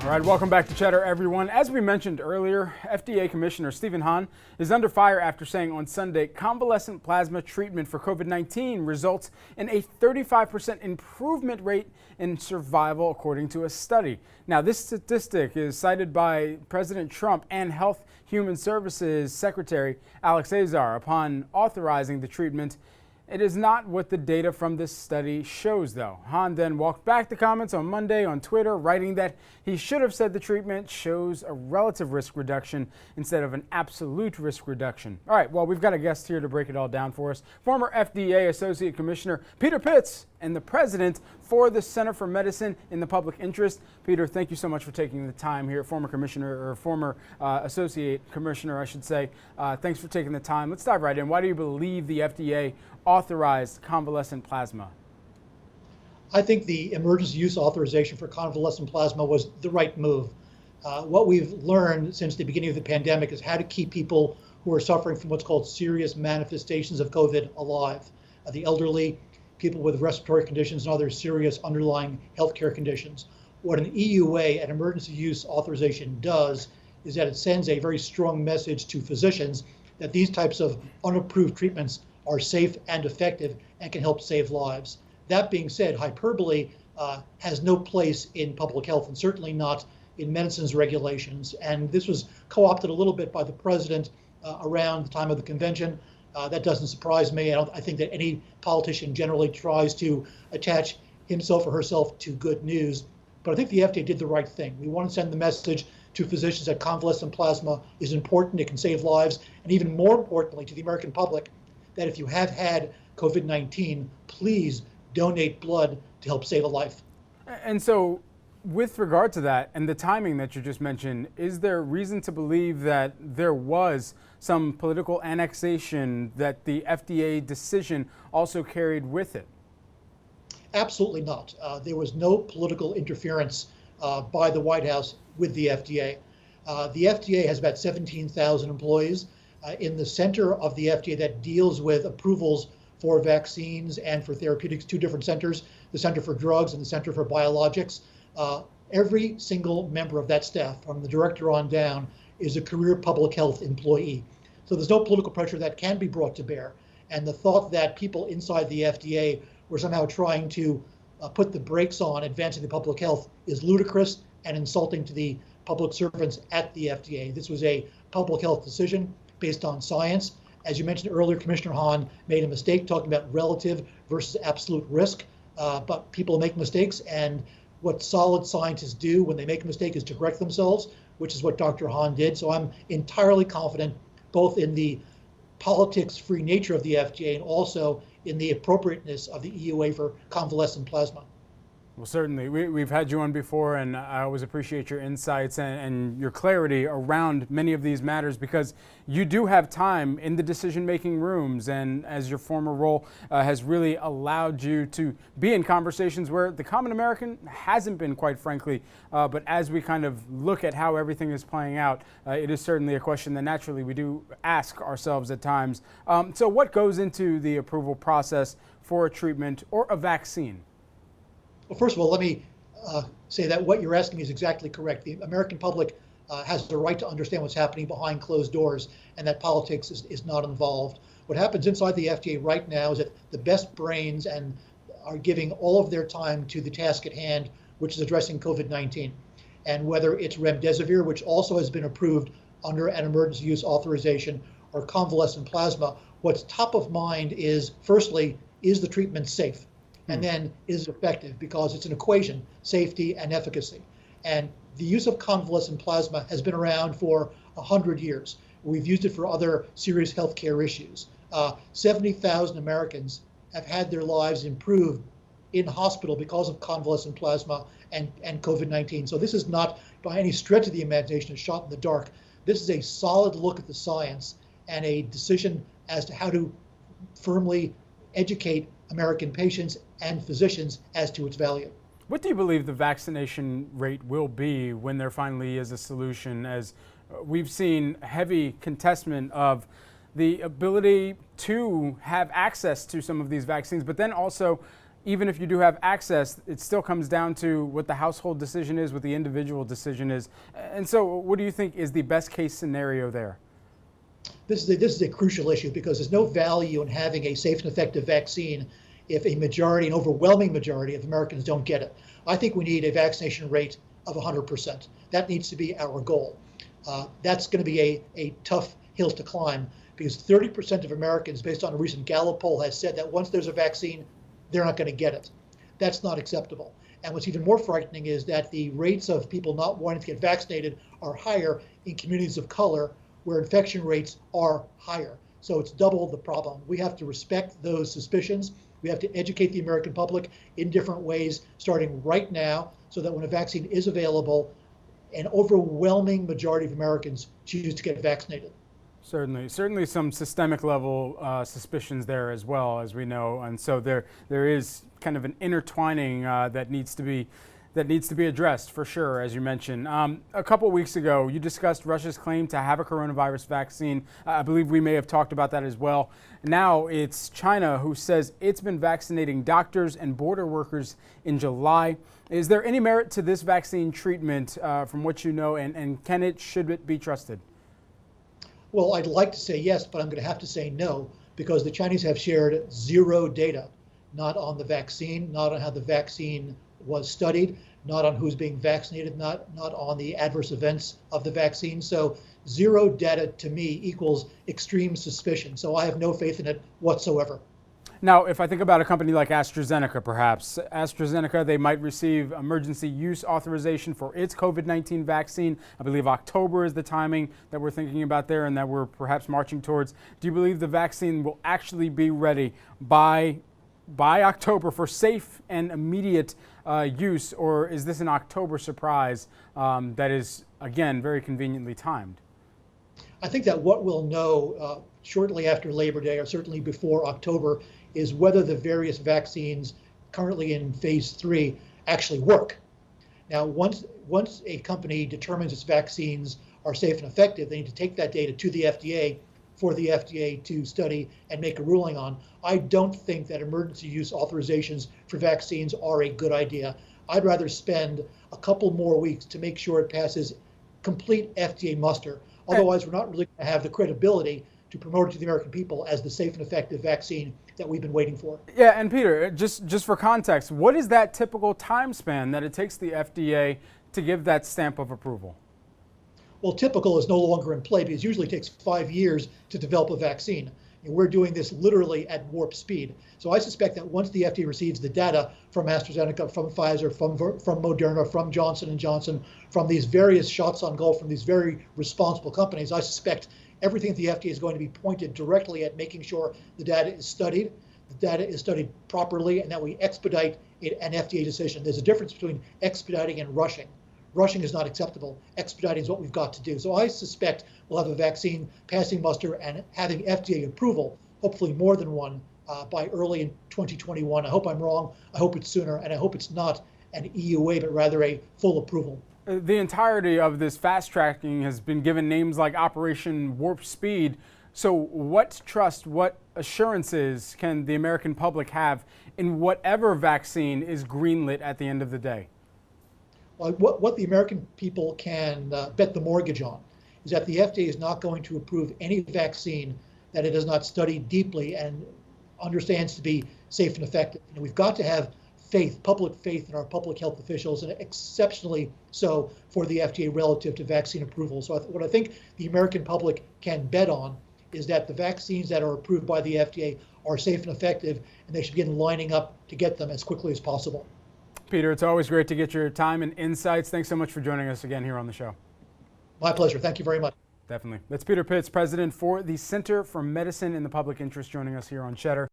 All right, welcome back to Cheddar, everyone. As we mentioned earlier, FDA Commissioner Stephen Hahn is under fire after saying on Sunday convalescent plasma treatment for COVID-19 results in a 35% improvement rate in survival, according to a study. Now, this statistic is cited by President Trump and Health Human Services Secretary Alex Azar upon authorizing the treatment. It is not what the data from this study shows, though. Hahn then walked back the comments on Monday on Twitter, writing that he should have said the treatment shows a relative risk reduction instead of an absolute risk reduction. All right, well, we've got a guest here to break it all down for us. Former FDA Associate Commissioner Peter Pitts and the president for the Center for Medicine in the Public Interest. Peter, thank you so much for taking the time here. Former Associate Commissioner, I should say. Thanks for taking the time. Let's dive right in. Why do you believe the FDA authorized convalescent plasma? I think the emergency use authorization for convalescent plasma was the right move. What we've learned since the beginning of the pandemic is how to keep people who are suffering from what's called serious manifestations of COVID alive. The elderly, people with respiratory conditions, and other serious underlying healthcare conditions. What an EUA, an emergency use authorization, does is that it sends a very strong message to physicians that these types of unapproved treatments are safe and effective and can help save lives. That being said, hyperbole has no place in public health, and certainly not in medicine's regulations. And this was co-opted a little bit by the president around the time of the convention. That doesn't surprise me. I think that any politician generally tries to attach himself or herself to good news. But I think the FDA did the right thing. We want to send the message to physicians that convalescent plasma is important, it can save lives, and even more importantly to the American public, that if you have had COVID-19, please donate blood to help save a life. And so, with regard to that and the timing that you just mentioned, is there reason to believe that there was some political annexation that the FDA decision also carried with it? Absolutely not. There was no political interference by the White House with the FDA. The FDA has about 17,000 employees. In the center of the FDA that deals with approvals for vaccines and for therapeutics, two different centers, the Center for Drugs and the Center for Biologics. Every single member of that staff, from the director on down, is a career public health employee. So there's no political pressure that can be brought to bear. And the thought that people inside the FDA were somehow trying to put the brakes on advancing the public health is ludicrous and insulting to the public servants at the FDA. This was a public health decision based on science. As you mentioned earlier, Commissioner Hahn made a mistake talking about relative versus absolute risk, but people make mistakes, and what solid scientists do when they make a mistake is to correct themselves, which is what Dr. Hahn did. So I'm entirely confident both in the politics-free nature of the FDA and also in the appropriateness of the EUA for convalescent plasma. Well, certainly. We've had you on before, and I always appreciate your insights and your clarity around many of these matters, because you do have time in the decision-making rooms, and as your former role has really allowed you to be in conversations where the common American hasn't been, quite frankly. But as we kind of look at how everything is playing out, it is certainly a question that naturally we do ask ourselves at times. So what goes into the approval process for a treatment or a vaccine? Well, first of all, let me say that what you're asking is exactly correct. The American public has the right to understand what's happening behind closed doors, and that politics is not involved. What happens inside the FDA right now is that the best brains are giving all of their time to the task at hand, which is addressing COVID-19. And whether it's remdesivir, which also has been approved under an emergency use authorization, or convalescent plasma, what's top of mind is, firstly, is the treatment safe? And then is it effective? Because it's an equation, safety and efficacy. And the use of convalescent plasma has been around for 100 years. We've used it for other serious healthcare issues. 70,000 Americans have had their lives improved in hospital because of convalescent plasma and COVID-19. So this is not by any stretch of the imagination a shot in the dark. This is a solid look at the science and a decision as to how to firmly educate American patients and physicians as to its value. What do you believe the vaccination rate will be when there finally is a solution, as we've seen heavy contestment of the ability to have access to some of these vaccines, but then also even if you do have access, it still comes down to what the household decision is, what the individual decision is. And so what do you think is the best case scenario there? This is a crucial issue because there's no value in having a safe and effective vaccine if a majority, an overwhelming majority of Americans don't get it. I think we need a vaccination rate of 100%. That needs to be our goal. That's going to be a tough hill to climb because 30% of Americans, based on a recent Gallup poll, has said that once there's a vaccine, they're not going to get it. That's not acceptable. And what's even more frightening is that the rates of people not wanting to get vaccinated are higher in communities of color where infection rates are higher. So it's double the problem. We have to respect those suspicions. We have to educate the American public in different ways, starting right now, so that when a vaccine is available, an overwhelming majority of Americans choose to get vaccinated. Certainly some systemic level suspicions there as well, as we know. And so there is kind of an intertwining that needs to be addressed for sure, as you mentioned. A couple weeks ago, you discussed Russia's claim to have a coronavirus vaccine. I believe we may have talked about that as well. Now it's China who says it's been vaccinating doctors and border workers in July. Is there any merit to this vaccine treatment from what you know, and should it be trusted? Well, I'd like to say yes, but I'm going to have to say no, because the Chinese have shared zero data, not on the vaccine, not on how the vaccine was studied, not on who's being vaccinated, not on the adverse events of the vaccine. So zero data to me equals extreme suspicion. So I have no faith in it whatsoever. Now, if I think about a company like AstraZeneca, perhaps, AstraZeneca, they might receive emergency use authorization for its COVID-19 vaccine. I believe October is the timing that we're thinking about there and that we're perhaps marching towards. Do you believe the vaccine will actually be ready by October for safe and immediate use, or is this an October surprise that is, again, very conveniently timed? I think that what we'll know shortly after Labor Day, or certainly before October, is whether the various vaccines currently in phase 3 actually work. Now, once a company determines its vaccines are safe and effective, they need to take that data to the FDA for the FDA to study and make a ruling on. I don't think that emergency use authorizations for vaccines are a good idea. I'd rather spend a couple more weeks to make sure it passes complete FDA muster. Otherwise, we're not really going to have the credibility to promote it to the American people as the safe and effective vaccine that we've been waiting for. Yeah, and Peter, just for context, what is that typical time span that it takes the FDA to give that stamp of approval? Well, typical is no longer in play because usually it takes 5 years to develop a vaccine. And we're doing this literally at warp speed. So I suspect that once the FDA receives the data from AstraZeneca, from Pfizer, from Moderna, from Johnson & Johnson, from these various shots on goal from these very responsible companies, I suspect everything at the FDA is going to be pointed directly at making sure the data is studied properly, and that we expedite an FDA decision. There's a difference between expediting and rushing. Rushing is not acceptable. Expediting is what we've got to do. So I suspect we'll have a vaccine passing muster and having FDA approval, hopefully more than one, by early in 2021. I hope I'm wrong. I hope it's sooner, and I hope it's not an EUA, but rather a full approval. The entirety of this fast tracking has been given names like Operation Warp Speed. So what trust, what assurances can the American public have in whatever vaccine is greenlit at the end of the day? Well, what the American people can bet the mortgage on is that the FDA is not going to approve any vaccine that it has not studied deeply and understands to be safe and effective. And we've got to have faith, public faith in our public health officials, and exceptionally so for the FDA relative to vaccine approval. So what I think the American public can bet on is that the vaccines that are approved by the FDA are safe and effective, and they should begin lining up to get them as quickly as possible. Peter, it's always great to get your time and insights. Thanks so much for joining us again here on the show. My pleasure. Thank you very much. Definitely. That's Peter Pitts, president for the Center for Medicine in the Public Interest, joining us here on Cheddar.